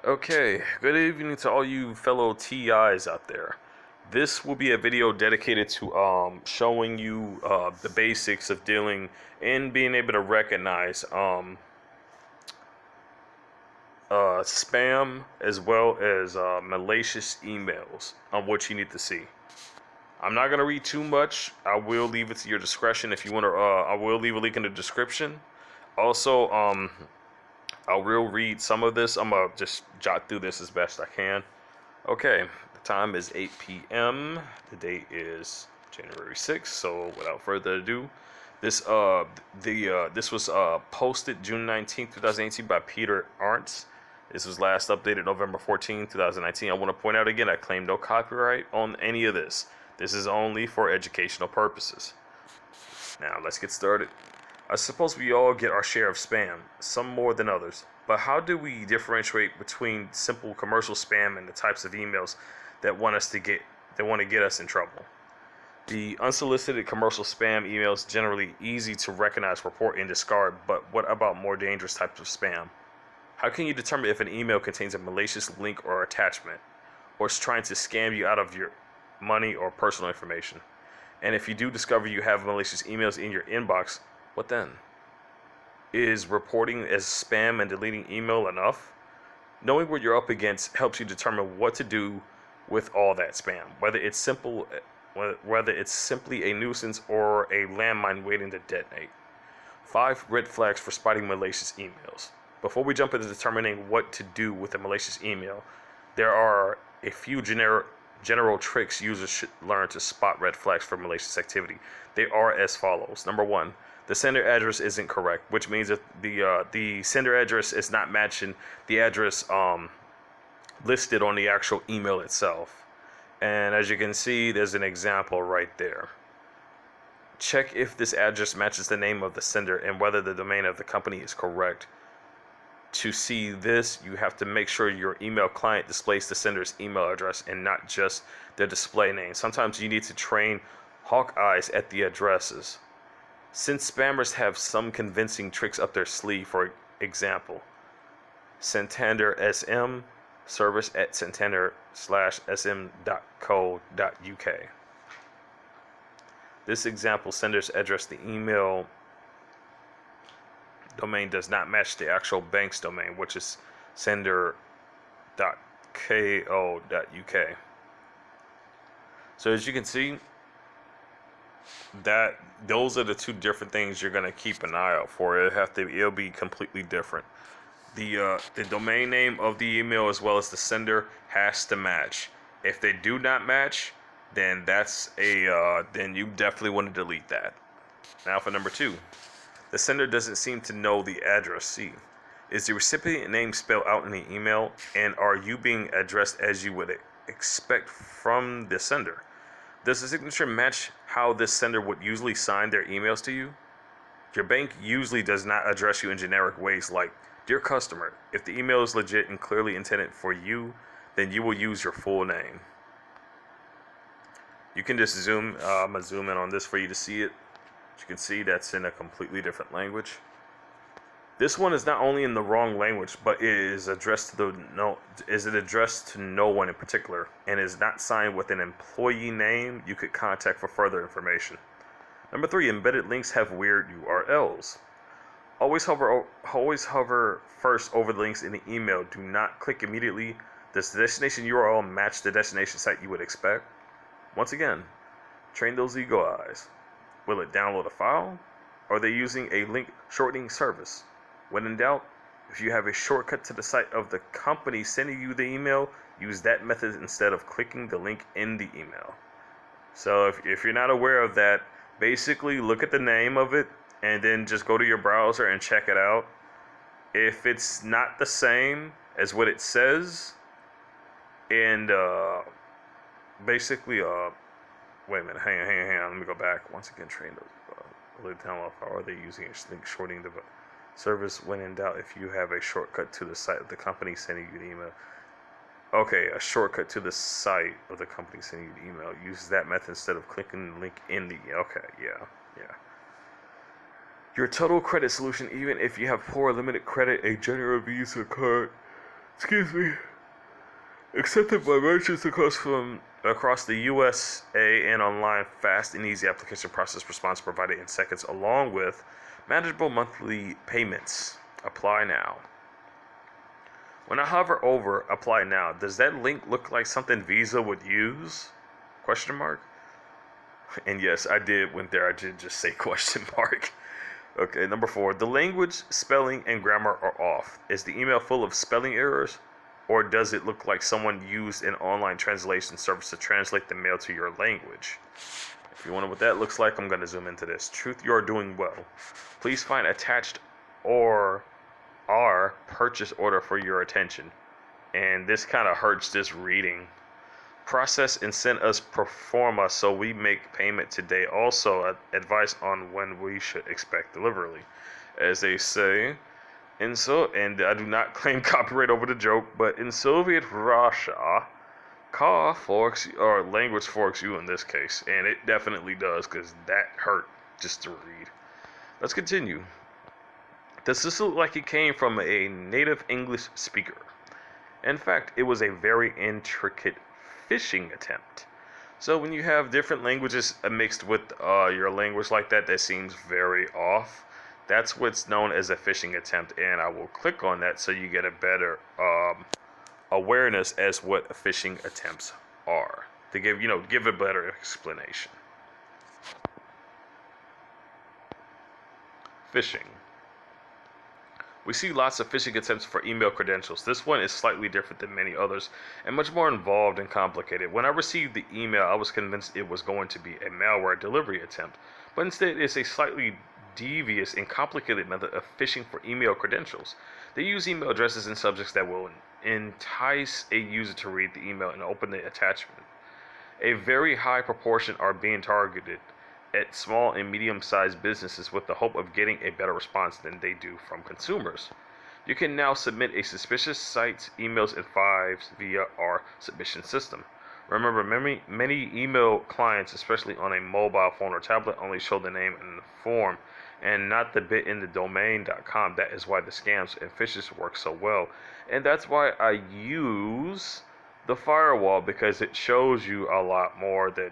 Okay, good evening to all you fellow TIs out there. This will be a video dedicated to showing you the basics of dealing and being able to recognize spam as well as malicious emails on what you need to see. I'm not gonna read too much. I will leave it to your discretion if you want to. I will leave a link in the description. Also, I will read some of this. I'm gonna just jot through this as best I can. Okay, the time is 8 p.m. The date is January 6th. So without further ado, this was posted June 19th, 2018 by Peter Arntz. This was last updated November 14th, 2019. I want to point out again, I claim no copyright on any of this. This is only for educational purposes. Now let's get started. I suppose we all get our share of spam, some more than others. But how do we differentiate between simple commercial spam and the types of emails that want to get us in trouble? The unsolicited commercial spam emails generally easy to recognize, report, and discard, but what about more dangerous types of spam? How can you determine if an email contains a malicious link or attachment, or is trying to scam you out of your money or personal information? And if you do discover you have malicious emails in your inbox, what then? Is reporting as spam and deleting email enough? Knowing what you're up against helps you determine what to do with all that spam, whether it's simply a nuisance or a landmine waiting to detonate. 5 red flags for spotting malicious emails. Before we jump into determining what to do with a malicious email, there are a few general tricks users should learn to spot red flags for malicious activity. They are as follows. Number 1, the sender address isn't correct, which means that the sender address is not matching the address listed on the actual email itself. And as you can see, there's an example right there. Check if this address matches the name of the sender and whether the domain of the company is correct. To see this, you have to make sure your email client displays the sender's email address and not just their display name. Sometimes you need to train hawk eyes at the addresses. Since spammers have some convincing tricks up their sleeve, for example, Santander SM, service at santander/sm.co.uk. This example sender's address, the email domain does not match the actual bank's domain, which is sender.co.uk. So as you can see, that those are the two different things you're gonna keep an eye out for. It'll be completely different. The domain name of the email as well as the sender has to match. If they do not match, then then you definitely want to delete that. Now for number 2. The sender doesn't seem to know the address. See, is the recipient name spelled out in the email, and are you being addressed as you would expect from the sender? Does the signature match how this sender would usually sign their emails to you? Your bank usually does not address you in generic ways like, "Dear customer." If the email is legit and clearly intended for you, then you will use your full name. You can just I'm gonna zoom in on this for you to see it. As you can see, that's in a completely different language. This one is not only in the wrong language, but it is addressed to no one in particular, and is not signed with an employee name you could contact for further information. Number 3, embedded links have weird URLs. Always hover first over the links in the email. Do not click immediately. Does the destination URL match the destination site you would expect? Once again, train those eagle eyes. Will it download a file? Are they using a link shortening service? When in doubt, if you have a shortcut to the site of the company sending you the email, use that method instead of clicking the link in the email. So if you're not aware of that, basically look at the name of it and then just go to your browser and check it out. If it's not the same as what it says, and basically, wait a minute, hang on, let me go back. Once again, train those. Download file. Are they using a link shortening the service? When in doubt, if you have a shortcut to the site of the company sending you the email. Okay, a shortcut to the site of the company sending you the email. Use that method instead of clicking the link in the. Okay, yeah. Your total credit solution, even if you have poor limited credit, a general Visa card Excuse me. Accepted by merchants across the USA and online. Fast and easy application process response provided in seconds, along with manageable monthly payments. Apply now. When I hover over apply now, does that link look like something Visa would use? Question mark. And yes, I did went there. I did just say question mark. Okay, number 4. The language, spelling, and grammar are off. Is the email full of spelling errors? Or does it look like someone used an online translation service to translate the mail to your language? If you wonder what that looks like, I'm going to zoom into this. Truth, you are doing well. Please find attached or our purchase order for your attention. And this kind of hurts this reading. Process and send us pro forma so we make payment today. Also, advice on when we should expect delivery. As they say, and I do not claim copyright over the joke, but in Soviet Russia, language forks you in this case, and it definitely does, because that hurt just to read. Let's continue. Does this look like it came from a native English speaker? In fact, it was a very intricate phishing attempt. So when you have different languages mixed with your language like that, that seems very off. That's what's known as a phishing attempt, and I will click on that so you get a better awareness as what phishing attempts are, to give a better explanation. Phishing. We see lots of phishing attempts for email credentials. This one is slightly different than many others and much more involved and complicated. When I received the email, I was convinced it was going to be a malware delivery attempt, but instead it's a slightly devious and complicated method of phishing for email credentials. They use email addresses and subjects that will entice a user to read the email and open the attachment. A very high proportion are being targeted at small and medium-sized businesses with the hope of getting a better response than they do from consumers. You can now submit a suspicious site's emails and files via our submission system. Remember, many email clients, especially on a mobile phone or tablet, only show the name in the form and not the bit in the domain.com. That is why the scams and phishes work so well. And that's why I use the firewall, because it shows you a lot more than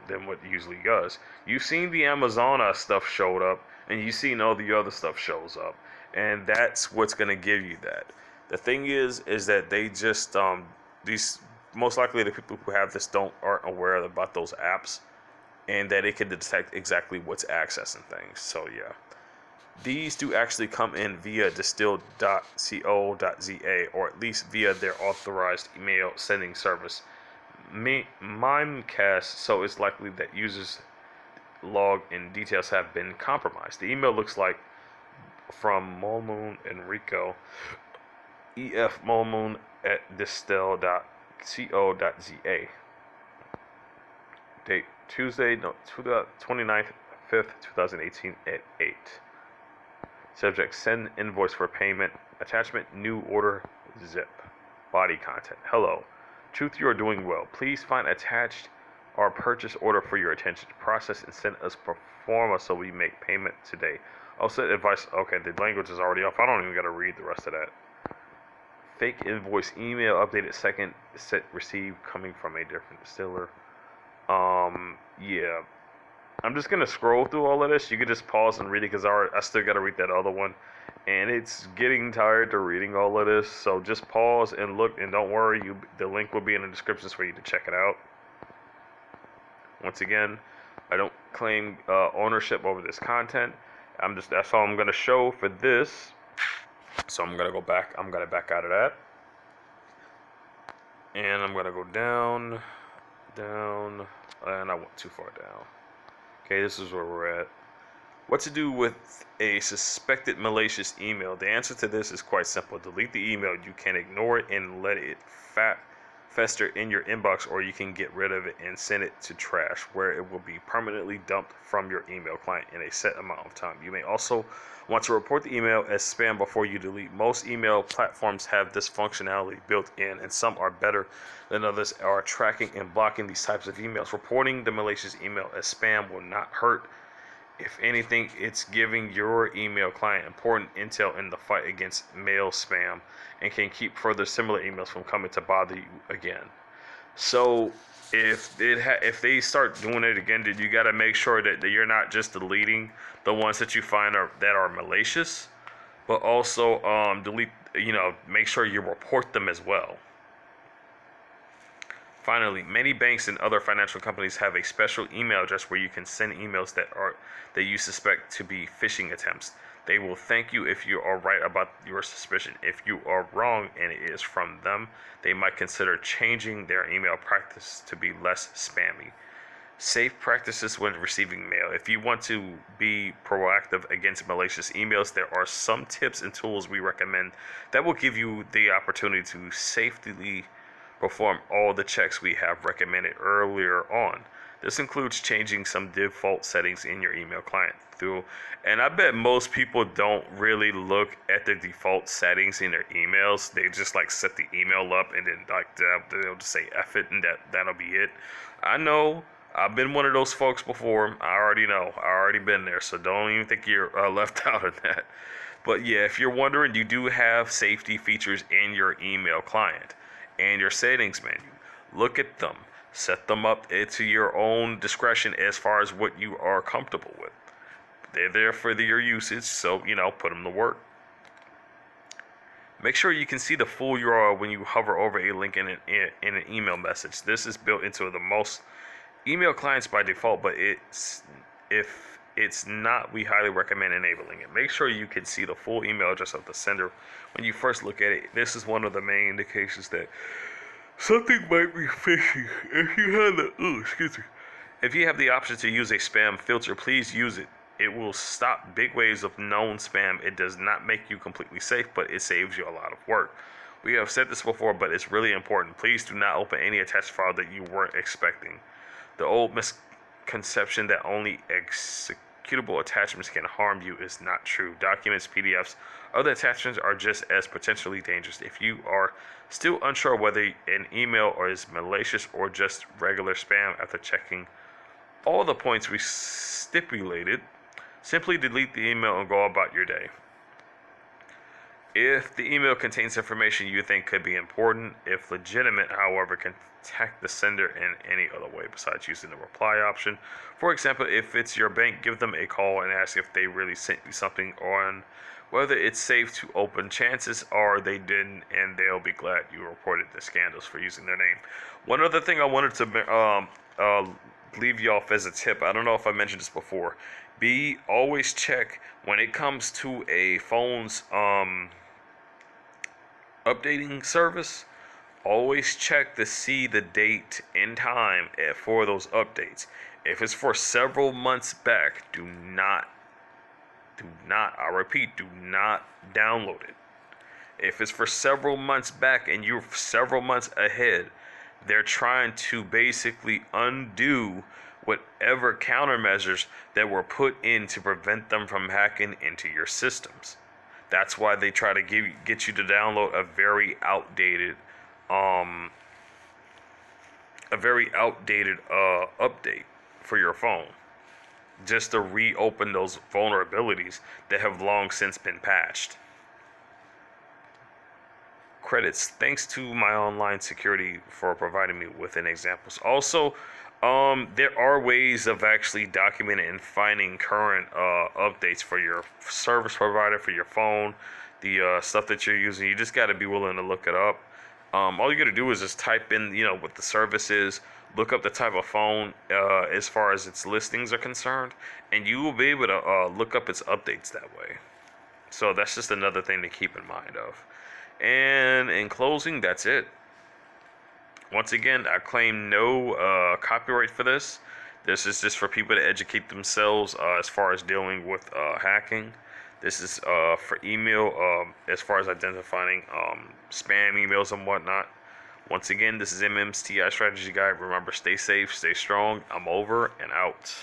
than what it usually does. You've seen the Amazon stuff showed up, and you've seen all the other stuff shows up, and that's what's gonna give you that. The thing is that they just these most likely the people who have this aren't aware about those apps, and that it can detect exactly what's accessing things. So yeah. These do actually come in via distill.co.za, or at least via their authorized email sending service, Mimecast, so it's likely that users' log and details have been compromised. The email looks like from Molmoon Enrico, EF Molmoon at distill.co.za. Date Tuesday, 29th, 5th, 2018 at 8. Subject, send invoice for payment. Attachment, new order, zip. Body content, hello. Truth, you are doing well. Please find attached our purchase order for your attention. Process and send us pro forma so we make payment today. Also advice, okay, the language is already off. I don't even got to read the rest of that. Fake invoice email, updated second, set received, coming from a different distiller. Yeah. I'm just going to scroll through all of this. You can just pause and read it, because I still got to read that other one. And it's getting tired to reading all of this. So just pause and look, and don't worry. The link will be in the descriptions for you to check it out. Once again, I don't claim ownership over this content. That's all I'm going to show for this. So I'm going to go back. I'm going to back out of that. And I'm going to go down, and I went too far down. Okay, this is where we're at. What to do with a suspected malicious email? The answer to this is quite simple. Delete the email. You can ignore it and let it fester in your inbox, or you can get rid of it and send it to trash, where it will be permanently dumped from your email client in a set amount of time. You may also want to report the email as spam before you delete. Most email platforms have this functionality built in, and some are better than others are tracking and blocking these types of emails. Reporting the malicious email as spam will not hurt If anything, it's giving your email client important intel in the fight against mail spam and can keep further similar emails from coming to bother you again. So if they start doing it again, then you got to make sure that you're not just deleting the ones that you find that are malicious, but also delete. Make sure you report them as well. Finally, many banks and other financial companies have a special email address where you can send emails that you suspect to be phishing attempts. They will thank you if you are right about your suspicion. If you are wrong and it is from them, they might consider changing their email practice to be less spammy. Safe practices when receiving mail. If you want to be proactive against malicious emails, there are some tips and tools we recommend that will give you the opportunity to safely perform all the checks we have recommended earlier on. This includes changing some default settings in your email client and I bet most people don't really look at the default settings in their emails. They just like set the email up and then like they'll just say F it and that'll be it. I know, I've been one of those folks before. I already know. I already been there, so don't even think you're left out of that. But yeah, if you're wondering, you do have safety features in your email client and your settings menu. Look at them. Set them up to your own discretion as far as what you are comfortable with. They're there for your usage, so put them to work. Make sure you can see the full URL when you hover over a link in an email message. This is built into the most email clients by default, but if it's not, we highly recommend enabling it. Make sure you can see the full email address of the sender when you first look at it. This is one of the main indications that something might be fishy. If you have the option to use a spam filter, please use it. It will stop big waves of known spam. It does not make you completely safe, but it saves you a lot of work. We have said this before, but it's really important. Please do not open any attached file that you weren't expecting. The old misconception that only executable attachments can harm you is not true. Documents, PDFs, other attachments are just as potentially dangerous. If you are still unsure whether an email is malicious or just regular spam after checking all the points we stipulated, simply delete the email and go about your day. If the email contains information you think could be important, if legitimate, however, contact the sender in any other way besides using the reply option. For example, if it's your bank, give them a call and ask if they really sent you something on whether it's safe to open. Chances are they didn't, and they'll be glad you reported the scandals for using their name. One other thing I wanted to leave you off as a tip. I don't know if I mentioned this before. Always check when it comes to a phone's updating service. Always check to see the date and time for those updates. If it's for several months back, do not, I repeat, do not download it. If it's for several months back and you're several months ahead, they're trying to basically undo whatever countermeasures that were put in to prevent them from hacking into your systems. That's why they try to get you to download a very outdated update for your phone, just to reopen those vulnerabilities that have long since been patched. Credits. Thanks to my online security for providing me with an examples. Also, there are ways of actually documenting and finding current updates for your service provider, for your phone, the stuff that you're using. You just got to be willing to look it up. All you got to do is just type in, what the service is, look up the type of phone as far as its listings are concerned, and you will be able to look up its updates that way. So that's just another thing to keep in mind of. And in closing, that's it. Once again, I claim no copyright for this. This is just for people to educate themselves as far as dealing with hacking. This is for email as far as identifying spam emails and whatnot. Once again, this is MM's TI Strategy Guide. Remember, stay safe, stay strong. I'm over and out.